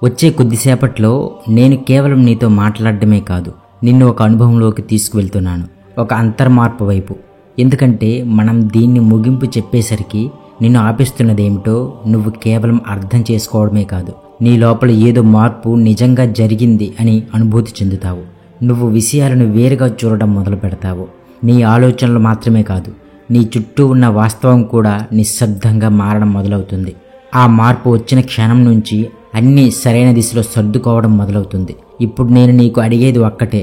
వచ్చే కొద్దిసేపట్లో నేను కేవలం నీతో మాట్లాడడమే కాదు, నిన్ను ఒక అనుభవంలోకి తీసుకువెళ్తున్నాను, ఒక అంతర్మార్పు వైపు. ఎందుకంటే మనం దీన్ని ముగింపు చెప్పేసరికి నిన్ను ఆపిస్తున్నదేమిటో నువ్వు కేవలం అర్థం చేసుకోవడమే కాదు, నీ లోపల ఏదో మార్పు నిజంగా జరిగింది అని అనుభూతి చెందుతావు. నువ్వు విషయాలను వేరుగా చూడడం మొదలు పెడతావు. నీ ఆలోచనలు మాత్రమే కాదు, నీ చుట్టూ ఉన్న వాస్తవం కూడా నిశ్శబ్దంగా మారడం మొదలవుతుంది. ఆ మార్పు వచ్చిన క్షణం నుంచి అన్నీ సరైన దిశలో సర్దుకోవడం మొదలవుతుంది. ఇప్పుడు నేను నీకు అడిగేది ఒక్కటే,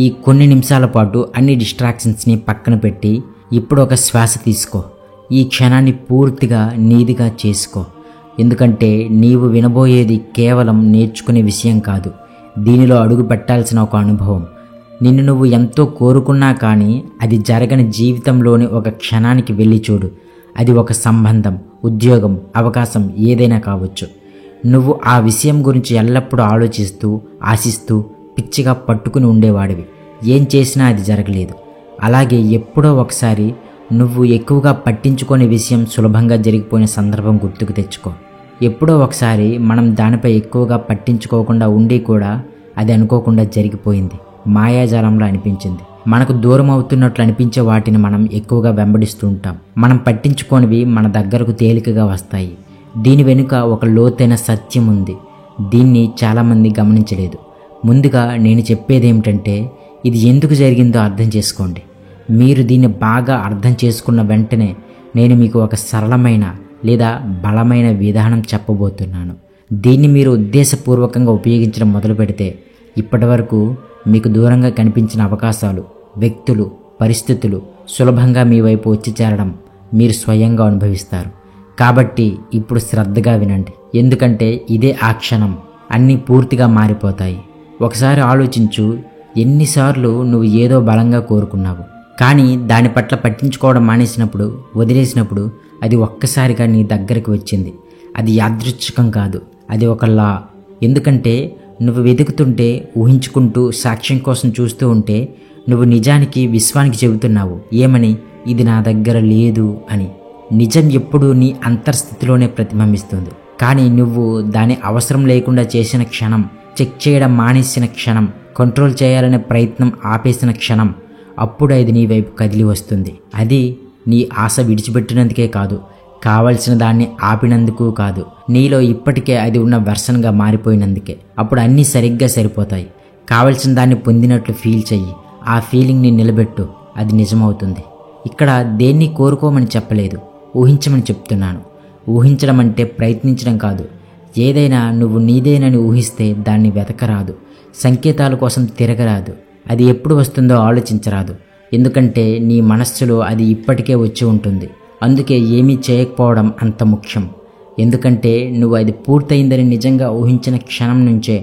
ఈ కొన్ని నిమిషాల పాటు అన్ని డిస్ట్రాక్షన్స్ని పక్కన పెట్టి ఇప్పుడు ఒక శ్వాస తీసుకో. ఈ క్షణాన్ని పూర్తిగా నీదిగా చేసుకో. ఎందుకంటే నీవు వినబోయేది కేవలం నేర్చుకునే విషయం కాదు, దీనిలో అడుగు పెట్టాల్సిన ఒక అనుభవం. నిన్ను నువ్వు ఎంతో కోరుకున్నా కానీ అది జరగని జీవితంలోని ఒక క్షణానికి వెళ్ళి చూడు. అది ఒక సంబంధం, ఉద్యోగం, అవకాశం ఏదైనా కావచ్చు. నువ్వు ఆ విషయం గురించి ఎల్లప్పుడూ ఆలోచిస్తూ ఆశిస్తూ పిచ్చిగా పట్టుకుని ఉండేవాడివి. ఏం చేసినా అది జరగలేదు. అలాగే ఎప్పుడో ఒకసారి నువ్వు ఎక్కువగా పట్టించుకునే విషయం సులభంగా జరిగిపోయిన సందర్భం గుర్తుకు తెచ్చుకో. ఎప్పుడో ఒకసారి మనం దానిపై ఎక్కువగా పట్టించుకోకుండా ఉండి కూడా అది అనుకోకుండా జరిగిపోయింది, మాయాజాలంలో అనిపించింది. మనకు దూరం అవుతున్నట్లు అనిపించే వాటిని మనం ఎక్కువగా వెంబడిస్తూ ఉంటాం. మనం పట్టించుకోనివి మన దగ్గరకు తేలికగా వస్తాయి. దీని వెనుక ఒక లోతైన సత్యం ఉంది. దీన్ని చాలామంది గమనించలేదు. ముందుగా నేను చెప్పేదేమిటంటే, ఇది ఎందుకు జరిగిందో అర్థం చేసుకోండి. మీరు దీన్ని బాగా అర్థం చేసుకున్న వెంటనే నేను మీకు ఒక సరళమైన లేదా బలమైన విధానం చెప్పబోతున్నాను. దీన్ని మీరు ఉద్దేశపూర్వకంగా ఉపయోగించడం మొదలు పెడితే ఇప్పటివరకు మీకు దూరంగా కనిపించిన అవకాశాలు, వ్యక్తులు, పరిస్థితులు సులభంగా మీ వైపు వచ్చి చేరడం మీరు స్వయంగా అనుభవిస్తారు. కాబట్టి ఇప్పుడు శ్రద్ధగా వినండి, ఎందుకంటే ఇదే ఆ క్షణం. అన్నీ పూర్తిగా మారిపోతాయి. ఒకసారి ఆలోచించు, ఎన్నిసార్లు నువ్వు ఏదో బలంగా కోరుకున్నావు, కానీ దాని పట్ల పట్టించుకోవడం మానేసినప్పుడు, వదిలేసినప్పుడు అది ఒక్కసారిగా నీ దగ్గరికి వచ్చింది. అది యాదృచ్ఛికం కాదు, అది ఒక లా. ఎందుకంటే నువ్వు వెతుకుతుంటే, ఊహించుకుంటూ, సాక్ష్యం కోసం చూస్తూ ఉంటే నువ్వు నిజానికి విశ్వానికి చెబుతున్నావు ఏమని, ఇది నా దగ్గర లేదు అని. నిజం ఎప్పుడూ నీ అంతర్స్థితిలోనే ప్రతిబింబిస్తుంది. కానీ నువ్వు దాని అవసరం లేకుండా చేసిన క్షణం, చెక్ చేయడం మానేసిన క్షణం, కంట్రోల్ చేయాలనే ప్రయత్నం ఆపేసిన క్షణం, అప్పుడు అది నీ వైపు కదిలి వస్తుంది. అది నీ ఆశ విడిచిపెట్టినందుకే కాదు, కావలసిన దాన్ని ఆపినందుకు కాదు, నీలో ఇప్పటికే అది ఉన్న వెర్షన్గా మారిపోయినందుకే. అప్పుడు అన్నీ సరిగ్గా సరిపోతాయి. కావలసిన దాన్ని పొందినట్లు ఫీల్ చెయ్యి. ఆ ఫీలింగ్ని నిలబెట్టు, అది నిజమవుతుంది. ఇక్కడ దేన్ని కోరుకోమని చెప్పలేదు, ఊహించమని చెప్తున్నాను. ఊహించడం అంటే ప్రయత్నించడం కాదు. ఏదైనా నువ్వు నీదేనని ఊహిస్తే దాన్ని వెతకరాదు, సంకేతాల కోసం తిరగరాదు, అది ఎప్పుడు వస్తుందో ఆలోచించరాదు. ఎందుకంటే నీ మనస్సులో అది ఇప్పటికే వచ్చి ఉంటుంది. అందుకే ఏమీ చేయకపోవడం అంత ముఖ్యం. ఎందుకంటే నువ్వు అది పూర్తయిందని నిజంగా ఊహించిన క్షణం నుంచే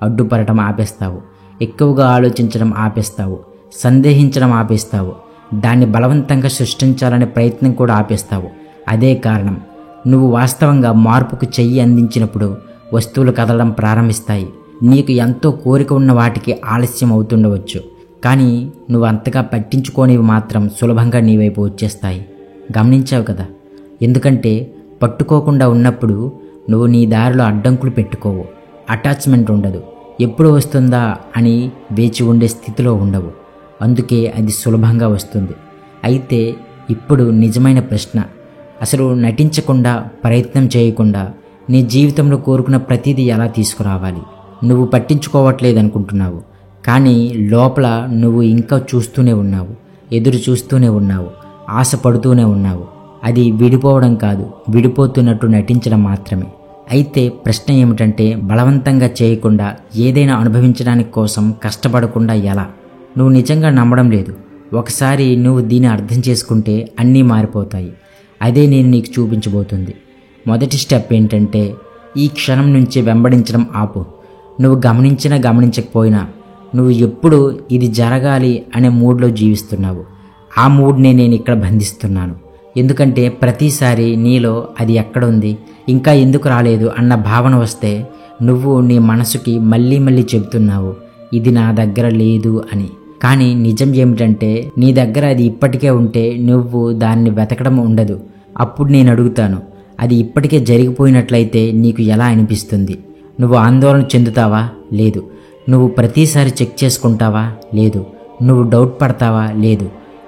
అడ్డుపడటం ఆపేస్తావు, ఎక్కువగా ఆలోచించడం ఆపేస్తావు, సందేహించడం ఆపేస్తావు, దాన్ని బలవంతంగా సృష్టించాలనే ప్రయత్నం కూడా ఆపేస్తావు. అదే కారణం, నువ్వు వాస్తవంగా మార్పుకు చెయ్యి అందించినప్పుడు వస్తువులు కదలడం ప్రారంభిస్తాయి. నీకు ఎంతో కోరిక ఉన్న వాటికి ఆలస్యం అవుతుండవచ్చు, కానీ నువ్వు అంతగా పట్టించుకోనివి మాత్రం సులభంగా నీ వైపు వచ్చేస్తాయి. గమనించావు కదా? ఎందుకంటే పట్టుకోకుండా ఉన్నప్పుడు నువ్వు నీ దారిలో అడ్డంకులు పెట్టుకోవు, అటాచ్మెంట్ ఉండదు, ఎప్పుడు వస్తుందా అని వేచి ఉండే స్థితిలో ఉండవు. అందుకే అది సులభంగా వస్తుంది. అయితే ఇప్పుడు నిజమైన ప్రశ్న, అసలు నటించకుండా, ప్రయత్నం చేయకుండా నీ జీవితంలో కోరుకున్న ప్రతిదీ ఎలా తీసుకురావాలి? నువ్వు పట్టించుకోవట్లేదు అనుకుంటున్నావు, కానీ లోపల నువ్వు ఇంకా చూస్తూనే ఉన్నావు, ఎదురు చూస్తూనే ఉన్నావు, ఆశపడుతూనే ఉన్నావు. అది విడిపోవడం కాదు, విడిపోతున్నట్టు నటించడం మాత్రమే. అయితే ప్రశ్న ఏమిటంటే, బలవంతంగా చేయకుండా, ఏదైనా అనుభవించడానికి కోసం కష్టపడకుండా ఎలా? నువ్వు నిజంగా నమ్మడం లేదు. ఒకసారి నువ్వు దీన్ని అర్థం చేసుకుంటే అన్నీ మారిపోతాయి. అదే నేను నీకు చూపించబోతుంది. మొదటి స్టెప్ ఏంటంటే, ఈ క్షణం నుంచి వెంబడించడం ఆపు. నువ్వు గమనించినా గమనించకపోయినా నువ్వు ఎప్పుడు ఇది జరగాలి అనే మూడ్లో జీవిస్తున్నావు. ఆ మూడ్నే నేను ఇక్కడ బంధిస్తున్నాను. ఎందుకంటే ప్రతిసారి నీలో అది ఎక్కడుంది, ఇంకా ఎందుకు రాలేదు అన్న భావన వస్తే నువ్వు నీ మనసుకి మళ్ళీ మళ్ళీ చెబుతున్నావు, ఇది నా దగ్గర లేదు అని. కానీ నిజం ఏమిటంటే, నీ దగ్గర అది ఇప్పటికే ఉంటే నువ్వు దాన్ని వెతకడం ఉండదు. అప్పుడు నేను అడుగుతాను, అది ఇప్పటికే జరిగిపోయినట్లయితే నీకు ఎలా అనిపిస్తుంది? నువ్వు ఆందోళన చెందుతావా? లేదు. నువ్వు ప్రతిసారి చెక్ చేసుకుంటావా? లేదు. నువ్వు డౌట్ పడతావా? లేదు.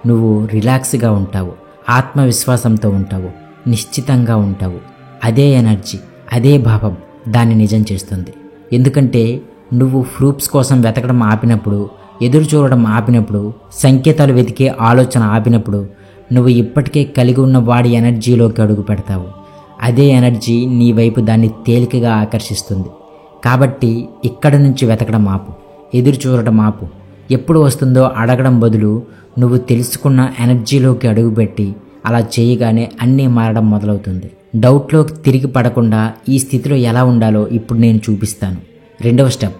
నువ్వు రిలాక్స్గా ఉంటావు, ఆత్మవిశ్వాసంతో ఉంటావు, నిశ్చితంగా ఉంటావు. అదే ఎనర్జీ, అదే భావం దాన్ని నిజం చేస్తుంది. ఎందుకంటే నువ్వు ప్రూఫ్స్ కోసం వెతకడం ఆపినప్పుడు, ఎదురు చూడడం ఆపినప్పుడు, సంకేతాలు వెతికే ఆలోచన ఆపినప్పుడు, నువ్వు ఇప్పటికే కలిగి ఉన్న వాడి ఎనర్జీలోకి అడుగు పెడతావు. అదే ఎనర్జీ నీ వైపు దాన్ని తేలికగా ఆకర్షిస్తుంది. కాబట్టి ఇక్కడి నుంచి వెతకడం ఆపు, ఎదురు చూడడం ఆపు. ఎప్పుడు వస్తుందో అడగడం బదులు నువ్వు తెలుసుకున్న ఎనర్జీలోకి అడుగుపెట్టి అలా చేయగానే అన్నీ మారడం మొదలవుతుంది. డౌట్లోకి తిరిగి పడకుండా ఈ స్థితిలో ఎలా ఉండాలో ఇప్పుడు నేను చూపిస్తాను. రెండవ స్టెప్,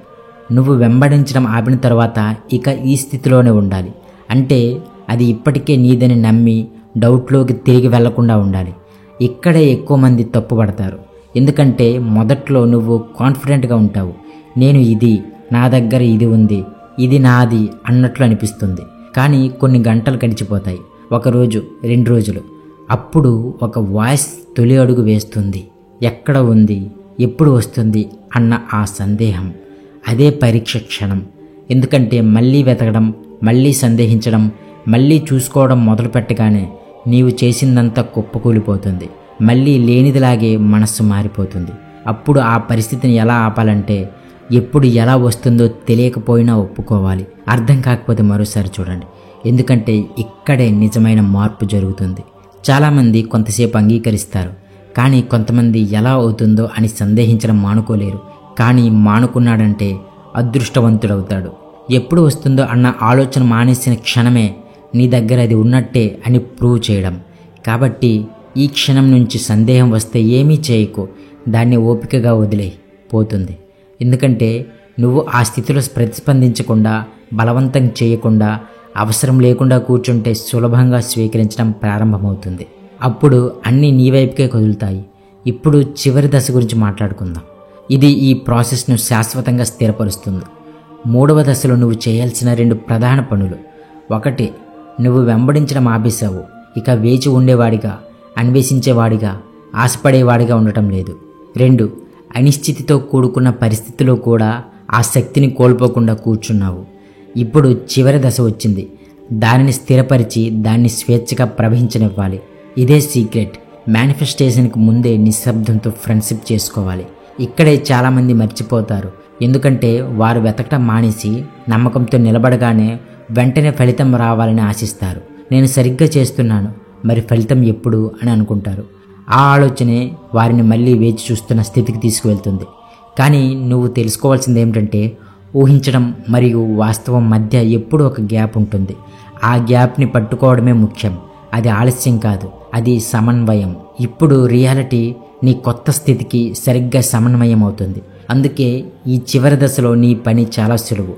నువ్వు వెంబడించడం ఆపిన తర్వాత ఇక ఈ స్థితిలోనే ఉండాలి. అంటే అది ఇప్పటికే నీదని నమ్మి డౌట్లోకి తిరిగి వెళ్లకుండా ఉండాలి. ఇక్కడే ఎక్కువ మంది తప్పుపడతారు. ఎందుకంటే మొదట్లో నువ్వు కాన్ఫిడెంట్గా ఉంటావు. నేను ఇది, నా దగ్గర ఇది ఉంది, ఇది నాది అన్నట్లు అనిపిస్తుంది. కానీ కొన్ని గంటలు గడిచిపోతాయి, 1 రోజు, 2 రోజులు. అప్పుడు ఒక వాయిస్ తొలి అడుగు వేస్తుంది. ఎక్కడ ఉంది, ఎప్పుడు వస్తుంది అన్న ఆ సందేహం. అదే పరీక్ష క్షణం. ఎందుకంటే మళ్ళీ వెతకడం, మళ్ళీ సందేహించడం, మళ్ళీ చూసుకోవడం మొదలు పెట్టగానే నీవు చేసిందంతా కుప్పకూలిపోతుంది. మళ్ళీ లేనిదిలాగే మనస్సు మారిపోతుంది. అప్పుడు ఆ పరిస్థితిని ఎలా ఆపాలంటే, ఎప్పుడు ఎలా వస్తుందో తెలియకపోయినా ఒప్పుకోవాలి. అర్థం కాకపోతే మరోసారి చూడండి. ఎందుకంటే ఇక్కడే నిజమైన మార్పు జరుగుతుంది. చాలామంది కొంతసేపు అంగీకరిస్తారు, కానీ కొంతమంది ఎలా అవుతుందో అని సందేహించడం మానుకోలేరు. కానీ మానుకున్నాడంటే అదృష్టవంతుడవుతాడు. ఎప్పుడు వస్తుందో అన్న ఆలోచన మానేసిన క్షణమే నీ దగ్గర అది ఉన్నట్టే అని ప్రూవ్ చేయడం. కాబట్టి ఈ క్షణం నుంచి సందేహం వస్తే ఏమీ చేయకు, దాన్ని ఓపికగా వదిలే, పోతుంది. ఎందుకంటే నువ్వు ఆ స్థితిలో ప్రతిస్పందించకుండా, బలవంతం చేయకుండా, అవసరం లేకుండా కూర్చుంటే సులభంగా స్వీకరించడం ప్రారంభమవుతుంది. అప్పుడు అన్నీ నీ వైపుకే కదులుతాయి. ఇప్పుడు చివరి దశ గురించి మాట్లాడుకుందాం. ఇది ఈ ప్రాసెస్ను శాశ్వతంగా స్థిరపరుస్తుంది. 3వ దశలో నువ్వు చేయాల్సిన 2 ప్రధాన పనులు. 1, నువ్వు వెంబడించడం ఆపేశావు. ఇక వేచి ఉండేవాడిగా, అన్వేషించేవాడిగా, ఆశపడేవాడిగా ఉండటం లేదు. 2, అనిశ్చితితో కూడుకున్న పరిస్థితిలో కూడా ఆ శక్తిని కోల్పోకుండా కూర్చున్నావు. ఇప్పుడు చివరి దశ వచ్చింది. దానిని స్థిరపరిచి దాన్ని స్వేచ్ఛగా ప్రవహించనివ్వాలి. ఇదే సీక్రెట్. మేనిఫెస్టేషన్కి ముందే నిశ్శబ్దంతో ఫ్రెండ్షిప్ చేసుకోవాలి. ఇక్కడే చాలామంది మర్చిపోతారు. ఎందుకంటే వారు వెతకటం మానేసి నమ్మకంతో నిలబడగానే వెంటనే ఫలితం రావాలని ఆశిస్తారు. నేను సరిగ్గా చేస్తున్నాను, మరి ఫలితం ఎప్పుడు అని అనుకుంటారు. ఆ ఆలోచనే వారిని మళ్ళీ వేచి చూస్తున్న స్థితికి తీసుకువెళ్తుంది. కానీ నువ్వు తెలుసుకోవాల్సింది ఏమిటంటే, ఊహించడం మరియు వాస్తవం మధ్య ఎప్పుడూ ఒక గ్యాప్ ఉంటుంది. ఆ గ్యాప్ని పట్టుకోవడమే ముఖ్యం. అది ఆలస్యం కాదు, అది సమన్వయం. ఇప్పుడు రియాలిటీ నీ కొత్త స్థితికి సరిగ్గా సమన్వయం అవుతుంది. అందుకే ఈ చివరి దశలో నీ పని చాలా సులువు.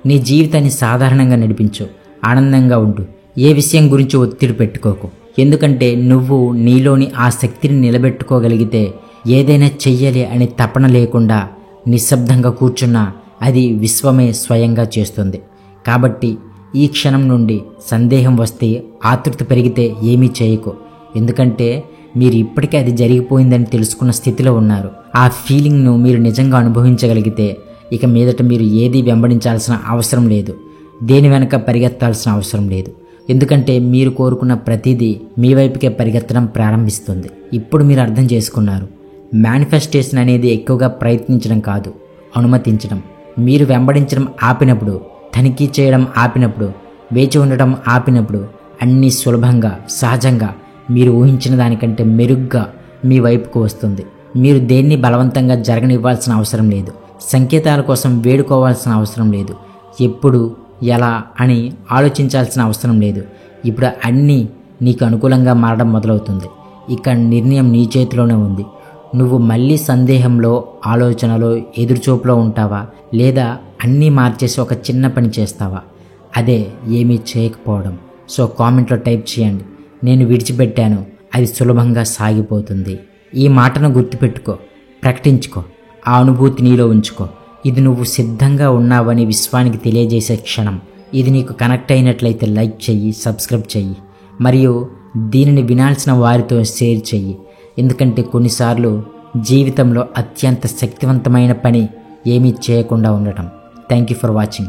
నీ జీవితాన్ని సాధారణంగా నడిపించు, ఆనందంగా ఉండు. ఏ విషయం గురించి ఒత్తిడి పెట్టుకోకు. ఎందుకంటే నువ్వు నీలోని ఆ శక్తిని నిలబెట్టుకోగలిగితే ఏదైనా చెయ్యాలి అనే తపన లేకుండా నిశ్శబ్దంగా కూర్చున్నా అది విశ్వమే స్వయంగా చేస్తుంది. కాబట్టి ఈ క్షణం నుండి సందేహం వస్తే, ఆతృత పెరిగితే ఏమీ చేయకు. ఎందుకంటే మీరు ఇప్పటికే అది జరిగిపోయిందని తెలుసుకున్న స్థితిలో ఉన్నారు. ఆ ఫీలింగ్ను మీరు నిజంగా అనుభవించగలిగితే ఇక మీదట మీరు ఏదీ వెంబడించాల్సిన అవసరం లేదు, దేని వెనక పరిగెత్తాల్సిన అవసరం లేదు. ఎందుకంటే మీరు కోరుకున్న ప్రతిదీ మీ వైపుకే పరిగెత్తడం ప్రారంభిస్తుంది. ఇప్పుడు మీరు అర్థం చేసుకున్నారు. మేనిఫెస్టేషన్ అనేది ఎక్కువగా ప్రయత్నించడం కాదు, అనుమతించడం. మీరు వెంబడించడం ఆపినప్పుడు, తనిఖీ చేయడం ఆపినప్పుడు, వేచి ఉండటం ఆపినప్పుడు అన్నీ సులభంగా, సహజంగా, మీరు ఊహించిన దానికంటే మెరుగ్గా మీ వైపుకు వస్తుంది. మీరు దేన్ని బలవంతంగా జరగనివ్వాల్సిన అవసరం లేదు. సంకేతాల కోసం వేడుకోవాల్సిన అవసరం లేదు. ఎప్పుడు, ఎలా అని ఆలోచించాల్సిన అవసరం లేదు. ఇప్పుడు అన్నీ నీకు అనుకూలంగా మారడం మొదలవుతుంది. ఇక నిర్ణయం నీ చేతిలోనే ఉంది. నువ్వు మళ్ళీ సందేహంలో, ఆలోచనలో, ఎదురుచూపులో ఉంటావా, లేదా అన్నీ మార్చేసి ఒక చిన్న పని చేస్తావా? అదే ఏమీ చేయకపోవడం. సో కామెంట్లో టైప్ చేయండి, నేను విడిచిపెట్టాను, అది సులభంగా సాగిపోతుంది. ఈ మాటను గుర్తుపెట్టుకో, ప్రకటించుకో, ఆ అనుభూతి నీలో ఉంచుకో. ఇది నువ్వు సిద్ధంగా ఉన్నావని విశ్వానికి తెలియజేసే క్షణం. ఇది నీకు కనెక్ట్ అయినట్లయితే లైక్ చెయ్యి, సబ్స్క్రైబ్ చెయ్యి, మరియు దీనిని వినాల్సిన వారితో షేర్ చెయ్యి. ఎందుకంటే కొన్నిసార్లు జీవితంలో అత్యంత శక్తివంతమైన పని ఏమీ చేయకుండా ఉండటం. Thank you for watching.